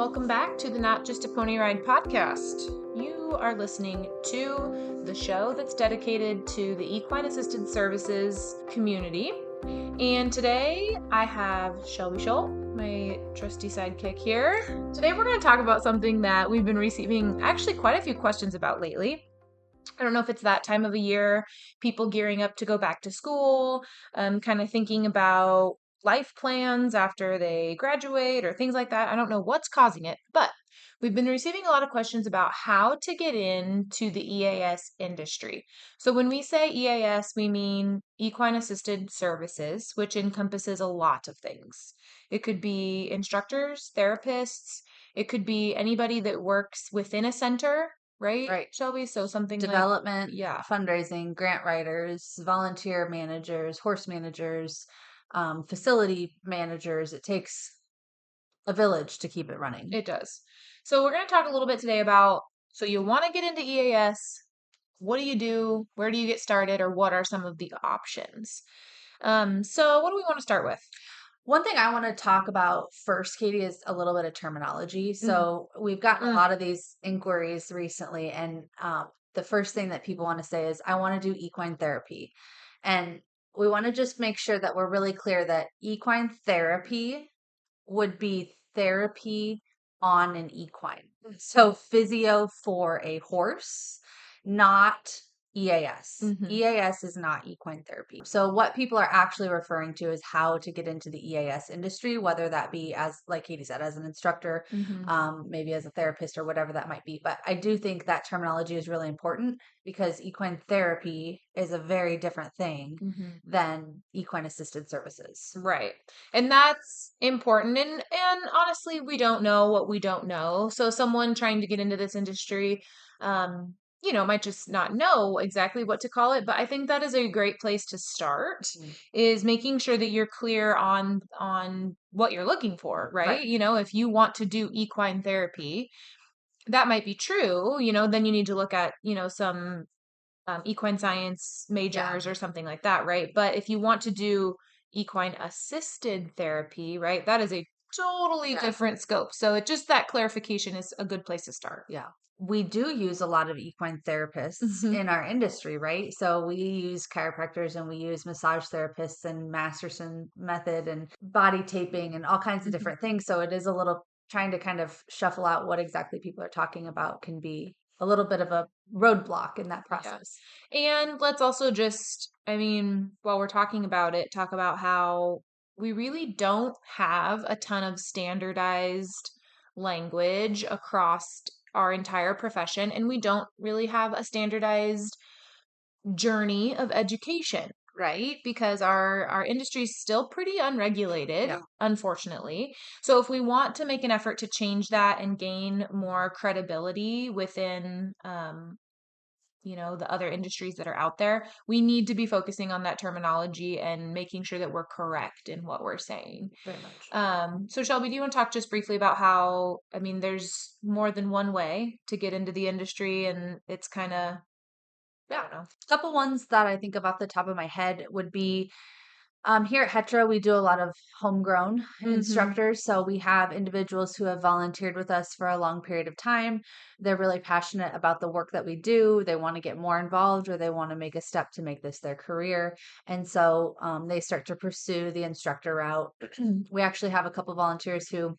Welcome back to the Not Just a Pony Ride podcast. You are listening to the show that's dedicated to the equine assisted services community. And today I have Shelby Schultz, my trusty sidekick here. Today we're going to talk about something that we've been receiving actually quite a few questions about lately. I don't know if it's that time of the year, people gearing up to go back to school, kind of thinking about life plans after they graduate or things like that. I don't know what's causing it, but we've been receiving a lot of questions about how to get into the EAS industry. So when we say EAS, we mean equine assisted services, which encompasses a lot of things. It could be instructors, therapists, it could be anybody that works within a center. Right, Shelby? So something development, yeah, fundraising, grant writers, volunteer managers, horse managers, facility managers. It takes a village to keep it running. It does. So we're going to talk a little bit today about, so you want to get into EAS. What do you do? Where do you get started? Or what are some of the options? So what do we want to start with? One thing I want to talk about first, Katie, is a little bit of terminology. So we've gotten a lot of these inquiries recently, and the first thing that people want to say is, I want to do equine therapy. And we want to just make sure that we're really clear that equine therapy would be therapy on an equine. So physio for a horse, not EAS. EAS is not equine therapy. So what people are actually referring to is how to get into the EAS industry, whether that be as, like Katie said, as an instructor, maybe as a therapist or whatever that might be. But I do think that terminology is really important because equine therapy is a very different thing than equine assisted services. Right. And that's important. And honestly, we don't know what we don't know. So someone trying to get into this industry, might just not know exactly what to call it. But I think that is a great place to start, is making sure that you're clear on what you're looking for, right? If you want to do equine therapy, that might be true, then you need to look at, some equine science majors or something like that, right? But if you want to do equine assisted therapy, right, that is a totally different scope. So that clarification is a good place to start. Yeah. We do use a lot of equine therapists in our industry, right? So we use chiropractors and we use massage therapists and Masterson method and body taping and all kinds of different things. So it is a little trying to kind of shuffle out what exactly people are talking about can be a little bit of a roadblock in that process. And let's also while we're talking about it, talk about how we really don't have a ton of standardized language across our entire profession, and we don't really have a standardized journey of education, right? Because our industry is still pretty unregulated, unfortunately. So if we want to make an effort to change that and gain more credibility within the other industries that are out there, we need to be focusing on that terminology and making sure that we're correct in what we're saying. Very much. So Shelby, do you want to talk just briefly about how, there's more than one way to get into the industry, and it's kind of, I don't know. A couple ones that I think of off the top of my head would be here at Hetra, we do a lot of homegrown instructors. So we have individuals who have volunteered with us for a long period of time. They're really passionate about the work that we do. They want to get more involved, or they want to make a step to make this their career. And so they start to pursue the instructor route. We actually have a couple volunteers who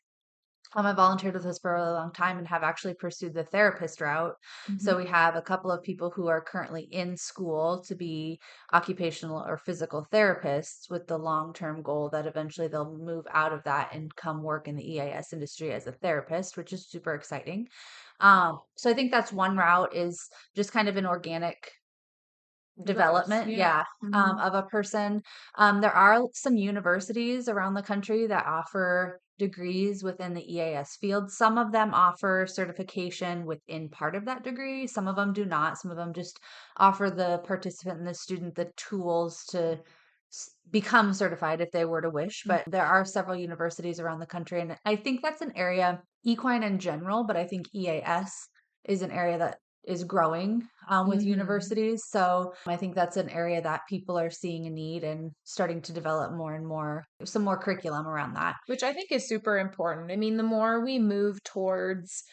have volunteered with us for a really long time and have actually pursued the therapist route. So we have a couple of people who are currently in school to be occupational or physical therapists with the long-term goal that eventually they'll move out of that and come work in the EAS industry as a therapist, which is super exciting. So I think that's one route, is just kind of an organic development of a person. There are some universities around the country that offer degrees within the EAS field. Some of them offer certification within part of that degree. Some of them do not. Some of them just offer the participant and the student the tools to become certified if they were to wish. But there are several universities around the country, and I think that's an area, equine in general, but I think EAS is an area that is growing with Mm-hmm. universities. So I think that's an area that people are seeing a need and starting to develop more and more, some more curriculum around that. Which I think is super important. I mean, the more we move towards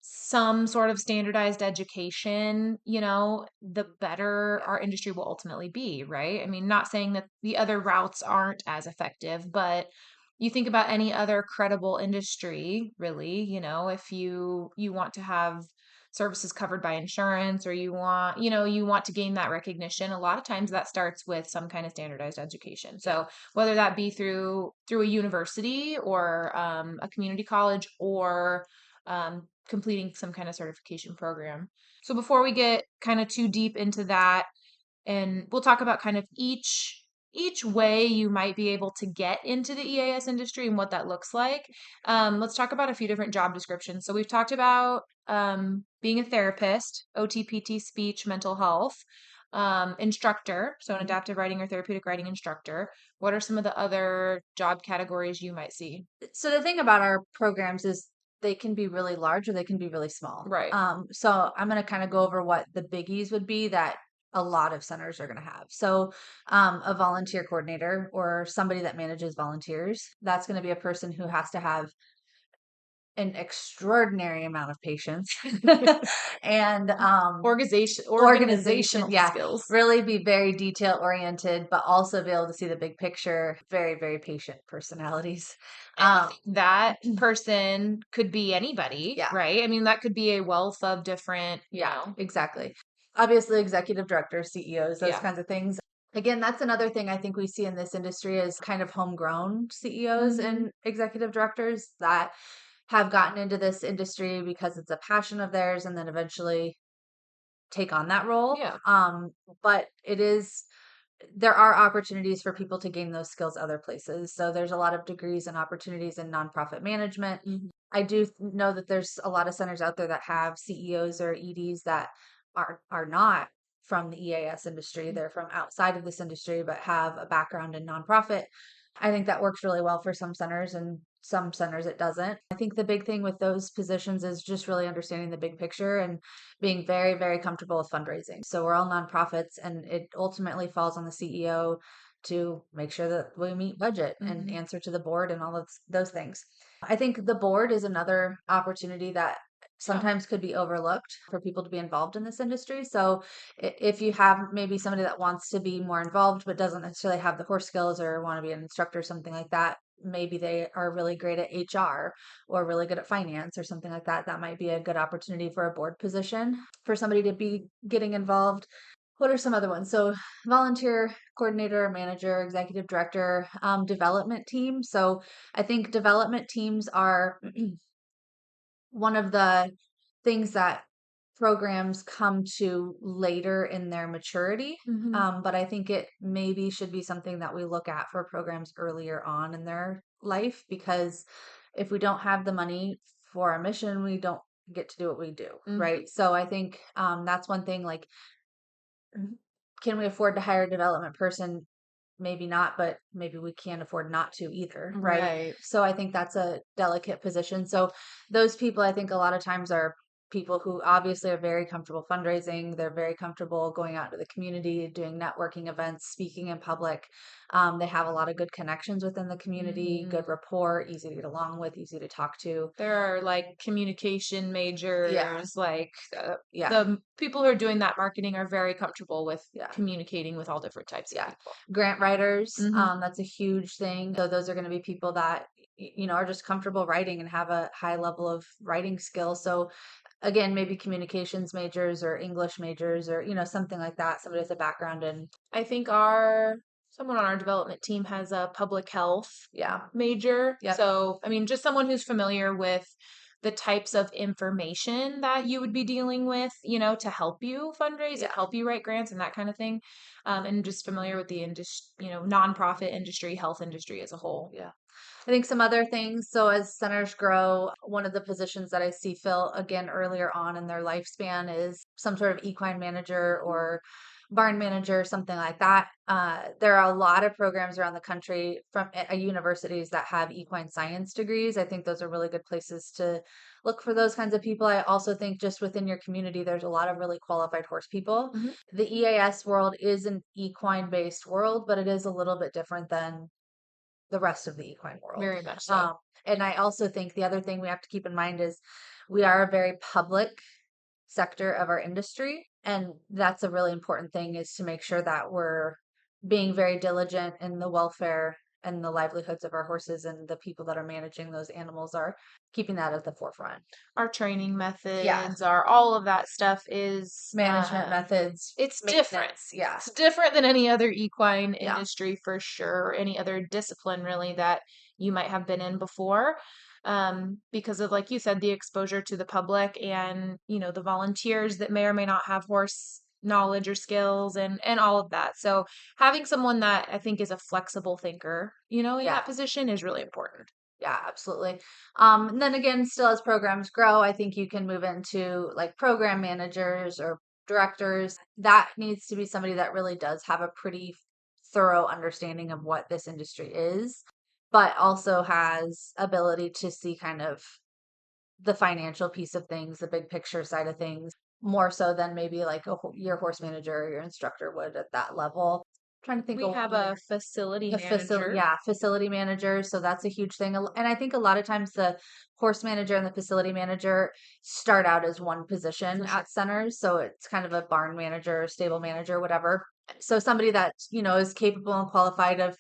some sort of standardized education, the better our industry will ultimately be, right? I mean, not saying that the other routes aren't as effective, but you think about any other credible industry, really, if you want to have services covered by insurance or you want to gain that recognition, a lot of times that starts with some kind of standardized education. So whether that be through a university or a community college or completing some kind of certification program. So before we get kind of too deep into that, and we'll talk about kind of each way you might be able to get into the EAS industry and what that looks like. Let's talk about a few different job descriptions. So we've talked about being a therapist, OTPT, speech, mental health, instructor, so an adaptive writing or therapeutic writing instructor. What are some of the other job categories you might see? So the thing about our programs is they can be really large or they can be really small. Right. So I'm going to kind of go over what the biggies would be that a lot of centers are going to have. So a volunteer coordinator or somebody that manages volunteers, that's going to be a person who has to have an extraordinary amount of patience and Organizational yeah, skills. really be very detail oriented, but also be able to see the big picture. Very, very patient personalities. That person could be anybody, Yeah. right? I mean, that could be a wealth of different, Yeah, exactly. Obviously, executive directors, CEOs, those yeah. kinds of things. Again, that's another thing I think we see in this industry is kind of homegrown CEOs Mhm. and executive directors that have gotten into this industry because it's a passion of theirs and then eventually take on that role. Yeah. But there are opportunities for people to gain those skills other places. So there's a lot of degrees and opportunities in nonprofit management. Mhm. I do know that there's a lot of centers out there that have CEOs or EDs that are not from the EAS industry. They're from outside of this industry, but have a background in nonprofit. I think that works really well for some centers and some centers it doesn't. I think the big thing with those positions is just really understanding the big picture and being very, very comfortable with fundraising. So we're all nonprofits and it ultimately falls on the CEO to make sure that we meet budget and Mhm. answer to the board and all of those things. I think the board is another opportunity that Yeah. sometimes could be overlooked for people to be involved in this industry. So if you have maybe somebody that wants to be more involved but doesn't necessarily have the horse skills or want to be an instructor or something like that, maybe they are really great at HR or really good at finance or something like that. That might be a good opportunity for a board position for somebody to be getting involved. What are some other ones? So volunteer coordinator, manager, executive director, development team. So I think development teams are one of the things that programs come to later in their maturity. Mhm. But I think it maybe should be something that we look at for programs earlier on in their life because if we don't have the money for our mission, we don't get to do what we do. Mhm. Right. So I think that's one thing like, can we afford to hire a development person? Maybe not, but maybe we can't afford not to either, right? Right. So I think that's a delicate position. So those people, I think a lot of times are people who obviously are very comfortable fundraising. They're very comfortable going out to the community, doing networking events, speaking in public. They have a lot of good connections within the community, Mhm. good rapport, easy to get along with, easy to talk to. There are like communication Yeah, majors, like yeah, the people who are doing that marketing are very comfortable with yeah. communicating with all different types of Yeah. people. Grant writers, Mhm. that's a huge thing. So those are going to be people that are just comfortable writing and have a high level of writing skill. So again, maybe communications majors or English majors or something like that. Somebody with a background in I think our someone on our development team has a public health yeah. major. Yep. So, I mean, just someone who's familiar with the types of information that you would be dealing with, to help you fundraise and Yeah. help you write grants and that kind of thing. And just familiar with the industry, nonprofit industry, health industry as a whole. Yeah. I think some other things. So as centers grow, one of the positions that I see fill again earlier on in their lifespan is some sort of equine manager or barn manager, something like that. There are a lot of programs around the country from universities that have equine science degrees. I think those are really good places to look for those kinds of people. I also think just within your community, there's a lot of really qualified horse people. Mhm. The EAS world is an equine based world, but it is a little bit different than the rest of the equine world. Very much so. And I also think the other thing we have to keep in mind is we are a very public sector of our industry. And that's a really important thing, is to make sure that we're being very diligent in the welfare and the livelihoods of our horses, and the people that are managing those animals are keeping that at the forefront. Our training Yeah. methods, our all of that stuff is Management methods, it's different. maintenance. Yeah. It's different than any other equine Yeah. industry for sure, any other discipline really that you might have been in before. Because of, like you said, the exposure to the public and, the volunteers that may or may not have horse knowledge or skills and all of that. So having someone that I think is a flexible thinker, in Yeah. that position is really important. Yeah, absolutely. And then again, still as programs grow, I think you can move into like program managers or directors. That needs to be somebody that really does have a pretty thorough understanding of what this industry is, but also has ability to see kind of the financial piece of things, the big picture side of things, more so than maybe like your horse manager or your instructor would at that level. Trying to think We of have a facility manager. facility manager. So that's a huge thing. And I think a lot of times the horse manager and the facility manager start out as one position For sure. at centers. So it's kind of a barn manager, stable manager, whatever. So somebody that, is capable and qualified of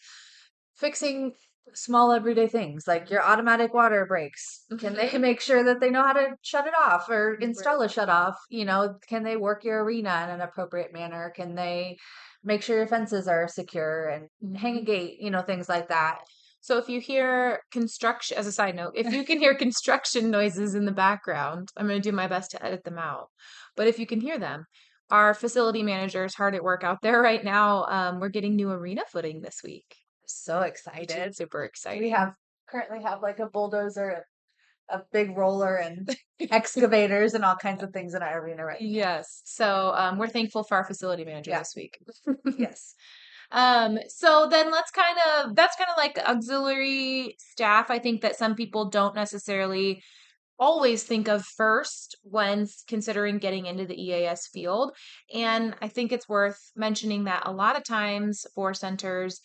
fixing small everyday things like your automatic water breaks. Can they make sure that they know how to shut it off or install a shut off? Can they work your arena in an appropriate manner? Can they make sure your fences are secure and hang a gate, things like that. So if you hear construction, as a side note, if you can hear construction noises in the background, I'm going to do my best to edit them out. But if you can hear them, our facility manager is hard at work out there right now. We're getting new arena footing this week. So excited. Super excited. We currently have like a bulldozer, a big roller, and excavators and all kinds of things in our arena right now. Yes. So we're thankful for our facility manager this week. Yes. So then that's kind of like auxiliary staff. I think that some people don't necessarily always think of first when considering getting into the EAS field. And I think it's worth mentioning that a lot of times for centers,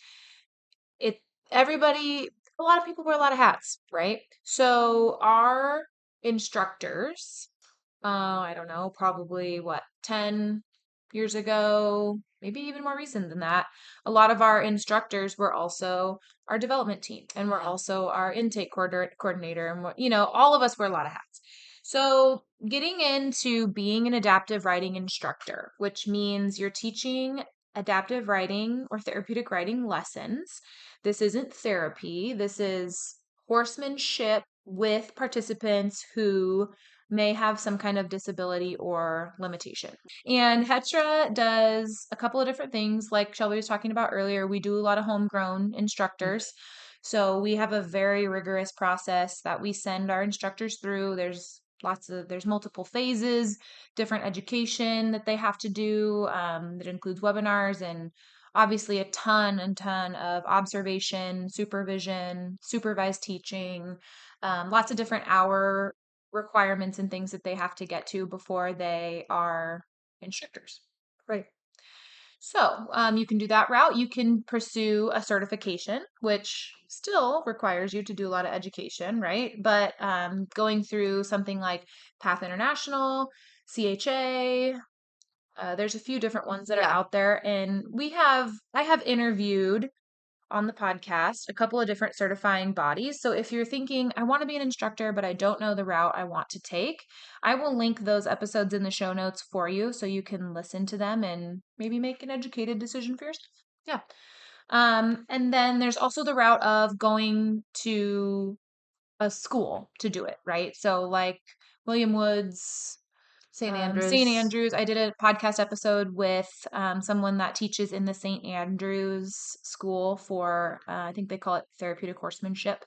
it everybody a lot of people wear a lot of hats, right? So our instructors, I don't know, probably 10 years ago, maybe even more recent than that. A lot of our instructors were also our development team, and we're also our intake coordinator, and all of us wear a lot of hats. So getting into being an adaptive riding instructor, which means you're teaching adaptive riding or therapeutic riding lessons. This isn't therapy. This is horsemanship with participants who may have some kind of disability or limitation. And Hetra does a couple of different things. Like Shelby was talking about earlier, we do a lot of homegrown instructors. So we have a very rigorous process that we send our instructors through. There's multiple phases, different education that they have to do, that includes webinars and obviously a ton of observation, supervision, supervised teaching, lots of different hour requirements and things that they have to get to before they are instructors. Right. So you can do that route. You can pursue a certification, which still requires you to do a lot of education, right? But going through something like Path International, CHA, there's a few different ones that are out there. And I have interviewed on the podcast a couple of different certifying bodies. So if you're thinking, I want to be an instructor, but I don't know the route I want to take, I will link those episodes in the show notes for you so you can listen to them and maybe make an educated decision for yourself. Yeah. And then there's also the route of going to a school to do it, right? So like William Woods, St. Andrews. St. Andrews. I did a podcast episode with someone that teaches in the St. Andrews School for, I think they call it therapeutic horsemanship.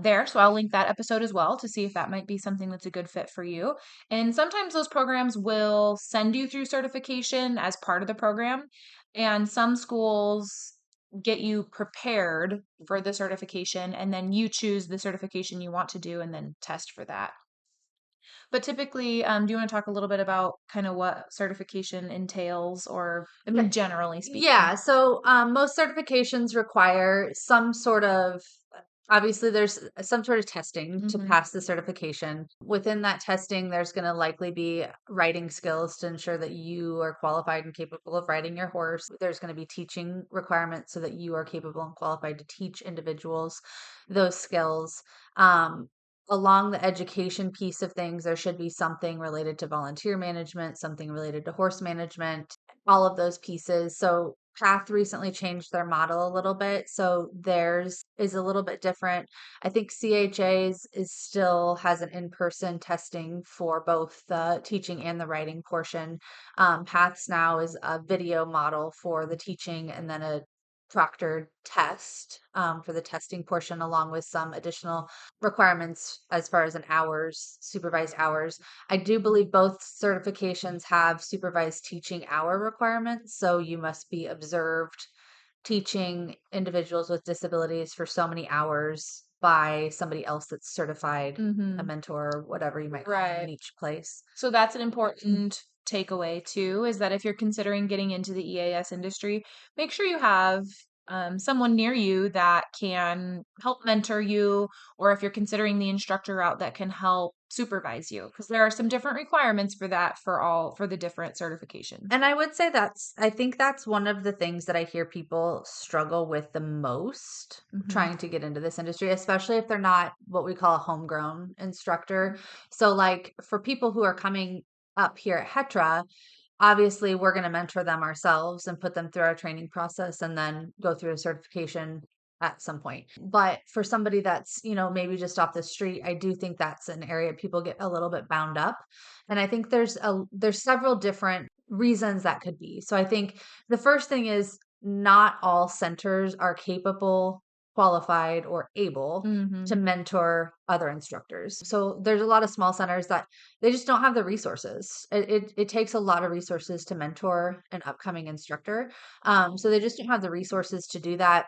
there. So I'll link that episode as well to see if that might be something that's a good fit for you. And sometimes those programs will send you through certification as part of the program. And some schools get you prepared for the certification, and then you choose the certification you want to do and then test for that. But typically, do you want to talk a little bit about kind of what certification entails, or I mean, generally speaking? Yeah. So most certifications require some sort of, obviously, there's some sort of testing to pass the certification. Within that testing, there's going to likely be writing skills to ensure that you are qualified and capable of riding your horse. There's going to be teaching requirements so that you are capable and qualified to teach individuals those skills. Along the education piece of things, there should be something related to volunteer management, something related to horse management, all of those pieces. So Path recently changed their model a little bit. So theirs is a little bit different. I think CHA's is still has an in-person testing for both the teaching and the writing portion. Path's now is a video model for the teaching and then a proctored test for the testing portion, along with some additional requirements as far as an hours, supervised hours. I do believe both certifications have supervised teaching hour requirements. So you must be observed teaching individuals with disabilities for so many hours by somebody else that's certified, a mentor, or whatever you might call them in each place. So that's an important takeaway too, is that if you're considering getting into the EAS industry, make sure you have someone near you that can help mentor you, or if you're considering the instructor route, that can help supervise you, because there are some different requirements for that for the different certifications. And I would say I think that's one of the things that I hear people struggle with the most trying to get into this industry, especially if they're not what we call a homegrown instructor. So, like for people who are coming up here at Hetra, obviously we're going to mentor them ourselves and put them through our training process and then go through a certification at some point. But for somebody that's, maybe just off the street, I do think that's an area people get a little bit bound up. And I think there's several different reasons that could be. So I think the first thing is not all centers are capable, qualified, or able to mentor other instructors. So there's a lot of small centers that they just don't have the resources. It takes a lot of resources to mentor an upcoming instructor. So they just don't have the resources to do that.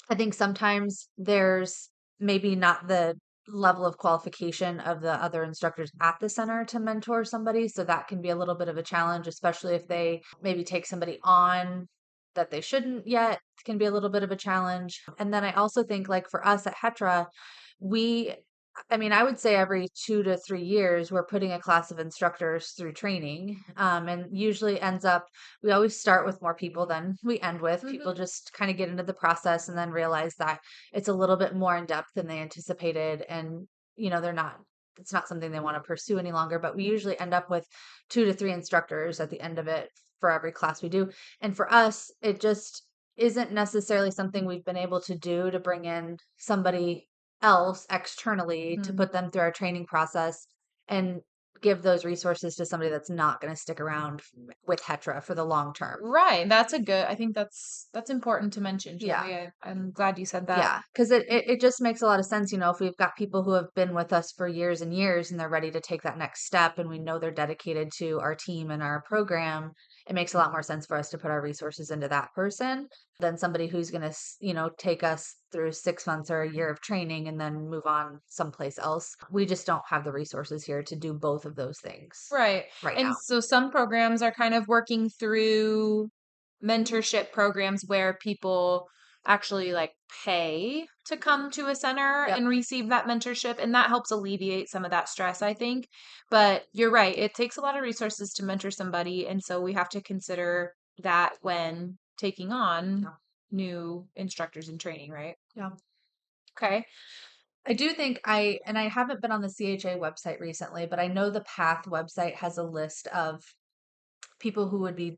I think sometimes there's maybe not the level of qualification of the other instructors at the center to mentor somebody. So that can be a little bit of a challenge, especially if they maybe take somebody on that they shouldn't yet. It can be a little bit of a challenge. And then I also think, like for us at Hetra, I would say every 2 to 3 years, we're putting a class of instructors through training. And usually ends up, we always start with more people than we end with. People just kind of get into the process and then realize that it's a little bit more in depth than they anticipated. And, it's not something they want to pursue any longer. But we usually end up with 2 to 3 instructors at the end of it for every class we do. And for us, it just isn't necessarily something we've been able to do to bring in somebody else externally to put them through our training process and give those resources to somebody that's not going to stick around with Hetra for the long term. Right. I think that's important to mention, Joey. Yeah. I'm glad you said that. Yeah, because it just makes a lot of sense. If we've got people who have been with us for years and years and they're ready to take that next step and we know they're dedicated to our team and our program, it makes a lot more sense for us to put our resources into that person than somebody who's going to, take us through 6 months or a year of training and then move on someplace else. We just don't have the resources here to do both of those things Right. right And now. so some programs are kind of working through mentorship programs where people actually like pay to come to a center Yep. and receive that mentorship, and that helps alleviate some of that stress, I think. But you're right, it takes a lot of resources to mentor somebody, and so we have to consider that when taking on new instructors in training, right? Yeah. Okay. I do think I haven't been on the CHA website recently, but I know the PATH website has a list of people who would be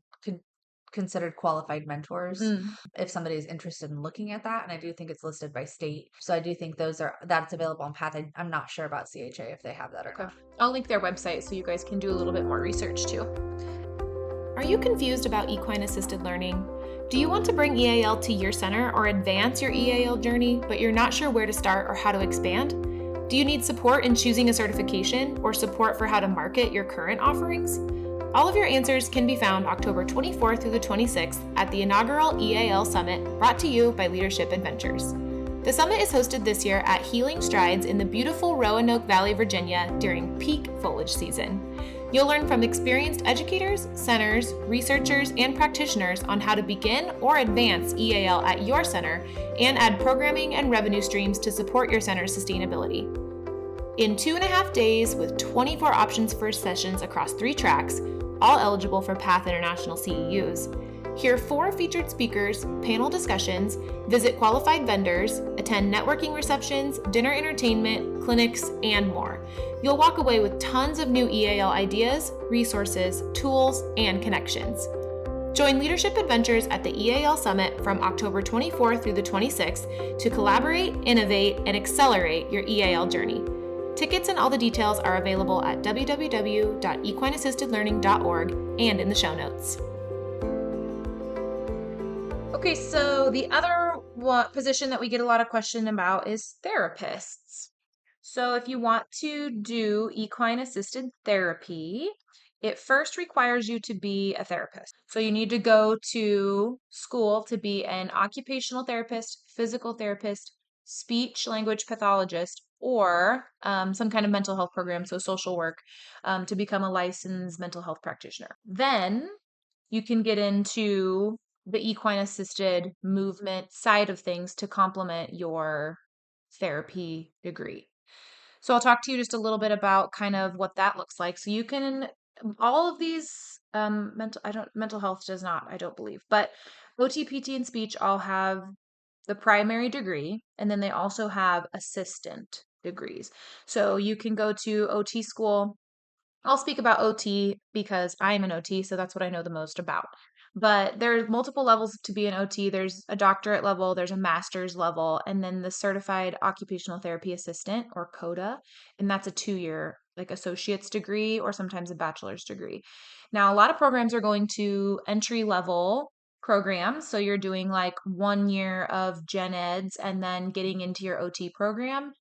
considered qualified mentors if somebody's interested in looking at that. And I do think it's listed by state. So I do think that's available on PATH. I'm not sure about CHA if they have that or not. I'll link their website so you guys can do a little bit more research too. Are you confused about equine assisted learning? Do you want to bring EAL to your center or advance your EAL journey, but you're not sure where to start or how to expand? Do you need support in choosing a certification or support for how to market your current offerings? All of your answers can be found October 24th through the 26th at the inaugural EAL Summit brought to you by Leadership Adventures. The summit is hosted this year at Healing Strides in the beautiful Roanoke Valley, Virginia during peak foliage season. You'll learn from experienced educators, centers, researchers, and practitioners on how to begin or advance EAL at your center and add programming and revenue streams to support your center's sustainability. In 2.5 days with 24 options for sessions across 3 tracks, all eligible for PATH International CEUs, hear 4 featured speakers, panel discussions, visit qualified vendors, attend networking receptions, dinner entertainment, clinics, and more. You'll walk away with tons of new EAL ideas, resources, tools, and connections. Join Leadership Adventures at the EAL Summit from October 24th through the 26th to collaborate, innovate, and accelerate your EAL journey. Tickets and all the details are available at www.equineassistedlearning.org and in the show notes. Okay, so the other position that we get a lot of question about is therapists. So if you want to do equine assisted therapy, it first requires you to be a therapist. So you need to go to school to be an occupational therapist, physical therapist, speech language pathologist, or some kind of mental health program, so social work, to become a licensed mental health practitioner. Then you can get into the equine assisted movement side of things to complement your therapy degree. So I'll talk to you just a little bit about kind of what that looks like. So you can, all of these mental health does not, I don't believe, but OT, PT, and speech all have the primary degree, and then they also have assistant degrees. So you can go to OT school. I'll speak about OT because I am an OT, so that's what I know the most about. But there's multiple levels to be an OT. There's a doctorate level, there's a master's level, and then the certified occupational therapy assistant or CODA, and that's a 2-year like associate's degree or sometimes a bachelor's degree. Now, a lot of programs are going to entry level programs, so you're doing like 1 year of gen eds and then getting into your OT program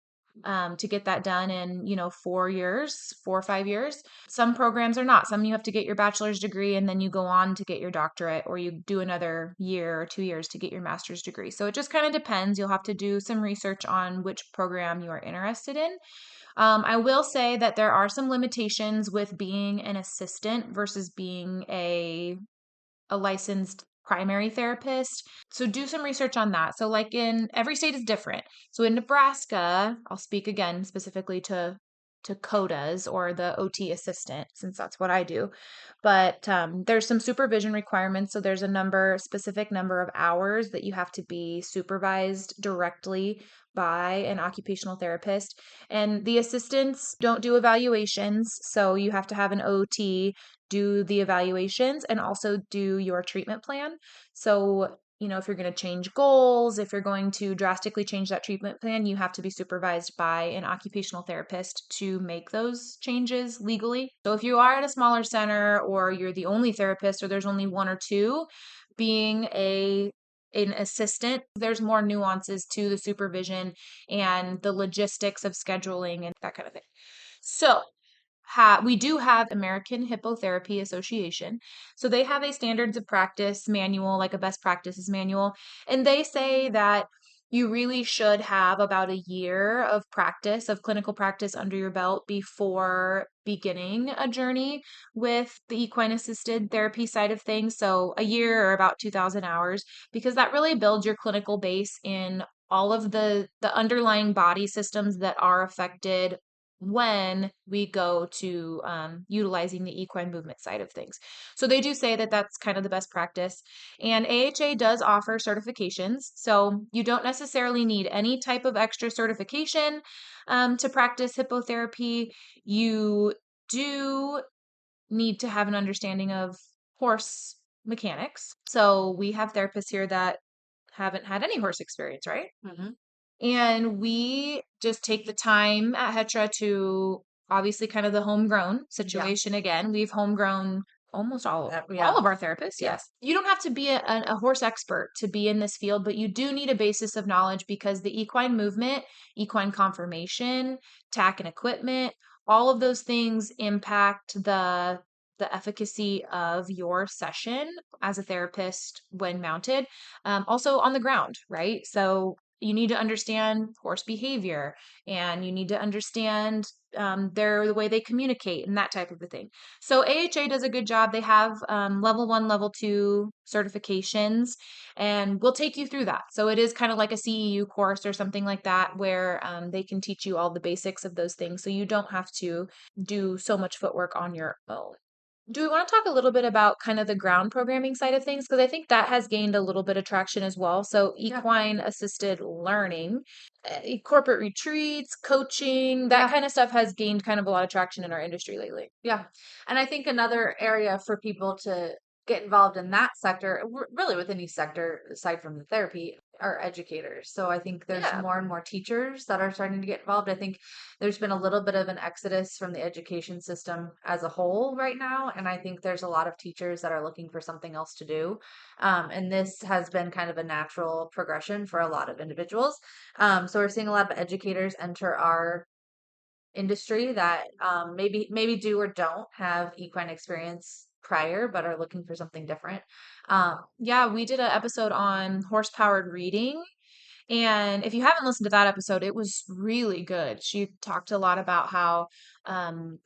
to get that done in 4 years, 4 or 5 years. Some programs are not. Some you have to get your bachelor's degree and then you go on to get your doctorate, or you do another year or 2 years to get your master's degree. So it just kind of depends. You'll have to do some research on which program you are interested in. I will say that there are some limitations with being an assistant versus being a licensed primary therapist. So do some research on that. So like in every state is different. So in Nebraska, I'll speak again specifically to CODAs or the OT assistant, since that's what I do. But there's some supervision requirements. So there's a specific number of hours that you have to be supervised directly by an occupational therapist. And the assistants don't do evaluations. So you have to have an OT do the evaluations and also do your treatment plan. So, if you're going to change goals, if you're going to drastically change that treatment plan, you have to be supervised by an occupational therapist to make those changes legally. So if you are at a smaller center or you're the only therapist or there's only 1 or 2, being an assistant, there's more nuances to the supervision and the logistics of scheduling and that kind of thing. So we do have American Hippotherapy Association. So they have a standards of practice manual, like a best practices manual. And they say that you really should have about a year of practice, of clinical practice under your belt before beginning a journey with the equine assisted therapy side of things. So a year or about 2,000 hours, because that really builds your clinical base in all of the underlying body systems that are affected when we go to utilizing the equine movement side of things. So they do say that that's kind of the best practice. And AHA does offer certifications. So you don't necessarily need any type of extra certification to practice hippotherapy. You do need to have an understanding of horse mechanics. So we have therapists here that haven't had any horse experience, right? Mm-hmm. And we just take the time at Hetra to obviously kind of the homegrown situation again. We've homegrown almost all Yeah. of our therapists. Yeah. Yes. You don't have to be a horse expert to be in this field, but you do need a basis of knowledge because the equine movement, equine conformation, tack and equipment, all of those things impact the efficacy of your session as a therapist when mounted. Also on the ground, right? So you need to understand horse behavior, and you need to understand the way they communicate and that type of a thing. So AHA does a good job. They have level 1, level 2 certifications, and we'll take you through that. So it is kind of like a CEU course or something like that, where they can teach you all the basics of those things. So you don't have to do so much footwork on your own. Do we want to talk a little bit about kind of the ground programming side of things? Because I think that has gained a little bit of traction as well. So Yeah. equine assisted learning, corporate retreats, coaching, that Yeah. kind of stuff has gained kind of a lot of traction in our industry lately. Yeah. And I think another area for people to get involved in that sector, really with any sector aside from the therapy, are educators. So I think there's Yeah. more and more teachers that are starting to get involved. I think there's been a little bit of an exodus from the education system as a whole right now. And I think there's a lot of teachers that are looking for something else to do. And this has been kind of a natural progression for a lot of individuals. So we're seeing a lot of educators enter our industry that maybe do or don't have equine experience prior, but are looking for something different. Yeah, we did an episode on horse-powered reading. And if you haven't listened to that episode, it was really good. She talked a lot about how um,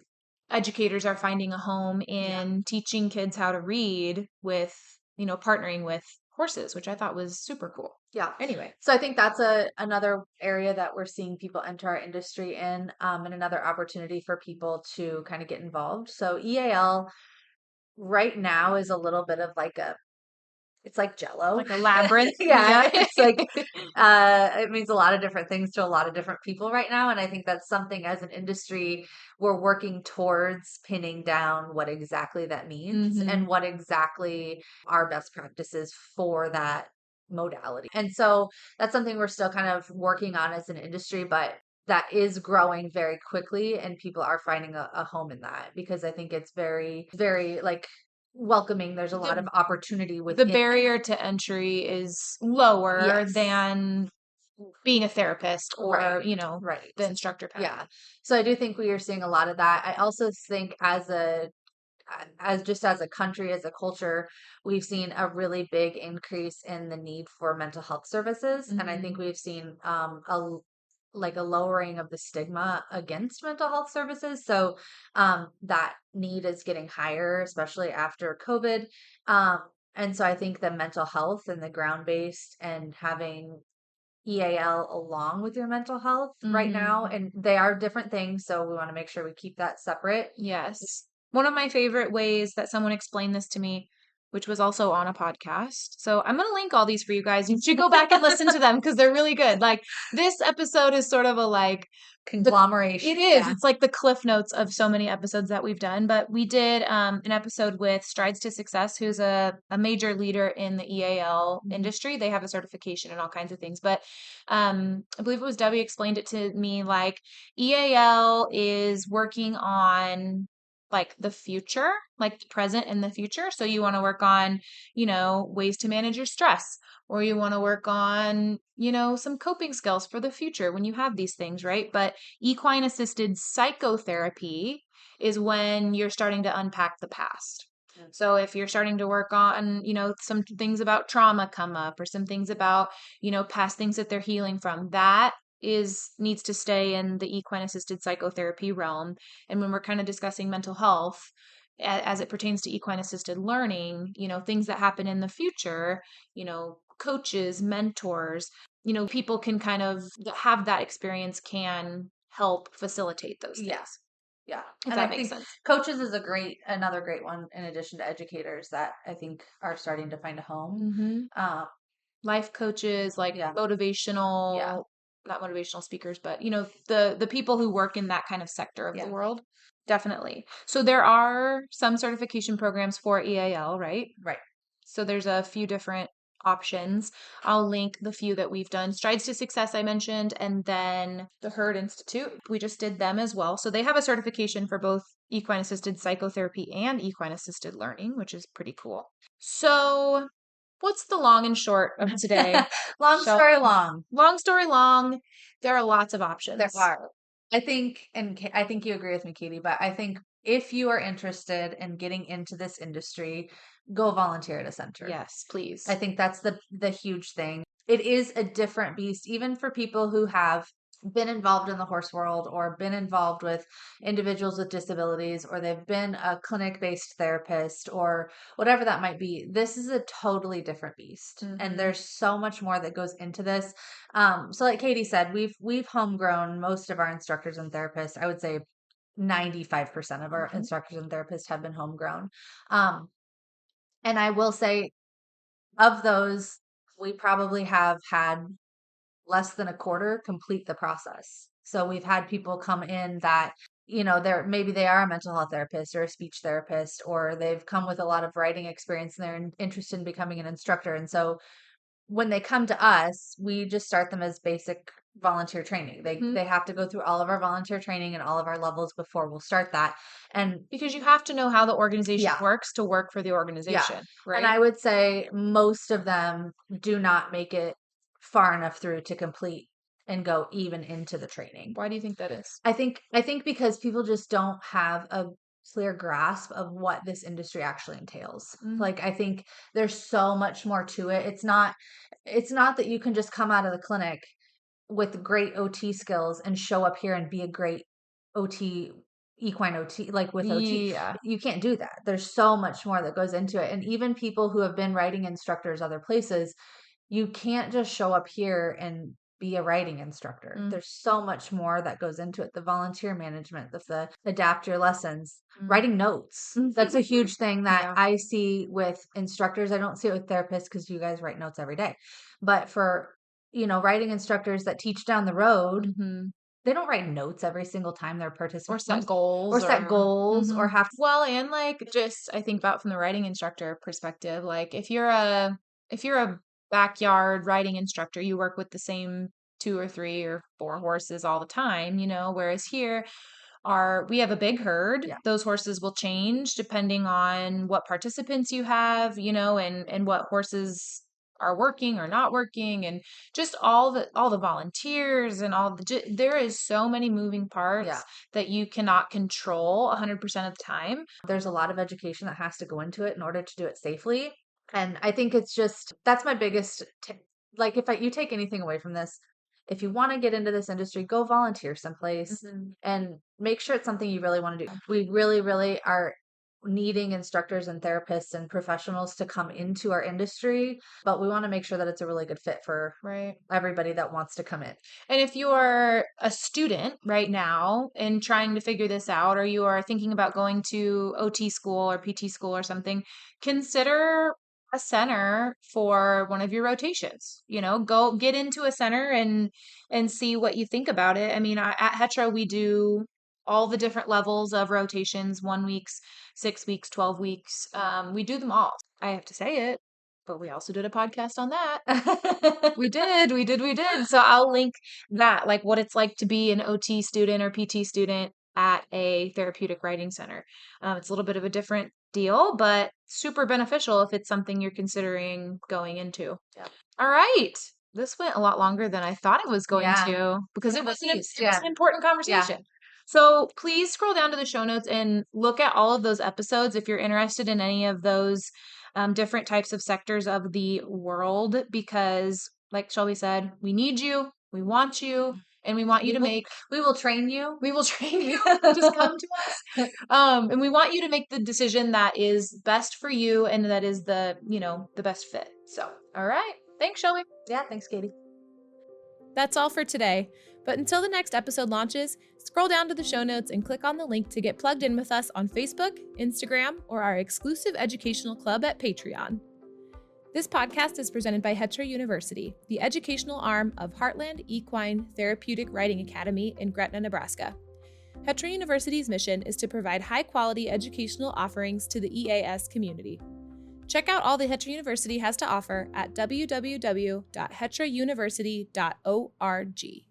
educators are finding a home Yeah. in teaching kids how to read with, partnering with horses, which I thought was super cool. Yeah. Anyway. So I think that's another area that we're seeing people enter our industry in, and another opportunity for people to kind of get involved. So EAL right now is a little bit of like it's like Jello. Like a labyrinth. Yeah, Yeah. it's like it means a lot of different things to a lot of different people right now, and I think that's something as an industry we're working towards pinning down what exactly that means Mhm. and what exactly are best practices for that modality. And so that's something we're still kind of working on as an industry, but that is growing very quickly and people are finding a home in that because I think it's very, very like welcoming. There's a lot of opportunity The within barrier to entry is lower Yes. than being a therapist or, Right. the instructor path. Yeah. So I do think we are seeing a lot of that. I also think as just as a country, as a culture, we've seen a really big increase in the need for mental health services. And I think we've seen a lowering of the stigma against mental health services. So that need is getting higher, especially after COVID. Um, and so I think the mental health and the ground based and having EAL along with your mental health right now, and they are different things. So we want to make sure we keep that separate. Yes. One of my favorite ways that someone explained this to me, which was also on a podcast. So I'm going to link all these for you guys. You should go back and listen to them because they're really good. Like this episode is sort of a Conglomeration. it is. It's like the cliff notes of so many episodes that we've done. But we did an episode with Strides to Success, who's a major leader in the EAL industry. They have a certification and all kinds of things. But I believe it was Debbie explained it to me like EAL is working on like the future, like the present and the future. So you want to work on, ways to manage your stress, or you want to work on, some coping skills for the future when you have these things, right? But equine assisted psychotherapy is when you're starting to unpack the past. So if you're starting to work on, some things about trauma come up or some things about, past things that they're healing from, that needs to stay in the equine assisted psychotherapy realm. And when we're kind of discussing mental health as it pertains to equine assisted learning, things that happen in the future, coaches, mentors, people can kind of have that experience can help facilitate those things. Yeah. Yeah. If And that I makes think sense. coaches is another great one in addition to educators that I think are starting to find a home. Life coaches, like Yeah. motivational, not motivational speakers, but the people who work in that kind of sector of the world. Definitely. So there are some certification programs for EAL, right? Right. So there's a few different options. I'll link the few that we've done. Strides to Success, I mentioned, and then the Herd Institute. We just did them as well. So they have a certification for both equine assisted psychotherapy and equine assisted learning, which is pretty cool. So what's the long and short of today? Long story long. Long story long. There are lots of options. There are. I think, and I think you agree with me, Katie, but I think if you are interested in getting into this industry, go volunteer at a center. Yes, please. I think that's the huge thing. It is a different beast, even for people who have been involved in the horse world or been involved with individuals with disabilities, or they've been a clinic-based therapist or whatever that might be. This is a totally different beast. And there's so much more that goes into this. So like Katie said, we've homegrown most of our instructors and therapists. I would say 95% of our instructors and therapists have been homegrown. And I will say, of those, we probably have had less than a quarter complete the process. So we've had people come in that, maybe they are a mental health therapist or a speech therapist, or they've come with a lot of writing experience and they're interested in becoming an instructor. And so when they come to us, we just start them as basic volunteer training. They have to go through all of our volunteer training and all of our levels before we'll start that. And because you have to know how the organization works to work for the organization, right? And I would say most of them do not make it far enough through to complete and go even into the training. Why do you think that is? I think because people just don't have a clear grasp of what this industry actually entails. Like, I think there's so much more to it. It's not that you can just come out of the clinic with great OT skills and show up here and be a great OT, equine OT, like with OT. You can't do that. There's so much more that goes into it. And even people who have been riding instructors other places, you can't just show up here and be a riding instructor. There's so much more that goes into it. The volunteer management, the adapt your lessons, writing notes. That's a huge thing that I see with instructors. I don't see it with therapists because you guys write notes every day. But for, writing instructors that teach down the road, they don't write notes every single time they're participating. Or set goals. Or have to. Well, and like just I think about from the riding instructor perspective, like if you're a backyard riding instructor, you work with the same 2 or 3 or 4 horses all the time, whereas here we have a big herd. Those horses will change depending on what participants you have, and what horses are working or not working, and just all the volunteers and there is so many moving parts that you cannot control 100% of the time. There's a lot of education that has to go into it in order to do it safely. And I think it's just, that's my biggest like, if you take anything away from this, if you want to get into this industry, go volunteer someplace and make sure it's something you really want to do. We really, really are needing instructors and therapists and professionals to come into our industry, but we want to make sure that it's a really good fit for everybody that wants to come in. And if you're a student right now and trying to figure this out, or you are thinking about going to OT school or PT school or something, consider a center for one of your rotations. Go get into a center and see what you think about it. I mean, at Hetro, we do all the different levels of rotations, 1 week, 6 weeks, 12 weeks. We do them all. I have to say it, but we also did a podcast on that. We did. So I'll link that, like what it's like to be an OT student or PT student at a therapeutic riding center. It's a little bit of a different deal, but super beneficial if it's something you're considering going into. All right. This went a lot longer than I thought it was going to, because it was an important conversation. So please scroll down to the show notes and look at all of those episodes if you're interested in any of those different types of sectors of the world, because like Shelby said, we need you, we want you, and we want you to make... We will train you. We will train you. Just come to us. And we want you to make the decision that is best for you and that is the best fit. So, all right. Thanks, Shelby. Yeah, thanks, Katie. That's all for today. But until the next episode launches, scroll down to the show notes and click on the link to get plugged in with us on Facebook, Instagram, or our exclusive educational club at Patreon. This podcast is presented by Hetro University, the educational arm of Heartland Equine Therapeutic Riding Academy in Gretna, Nebraska. Hetro University's mission is to provide high-quality educational offerings to the EAS community. Check out all the Hetra University has to offer at www.hetrauniversity.org.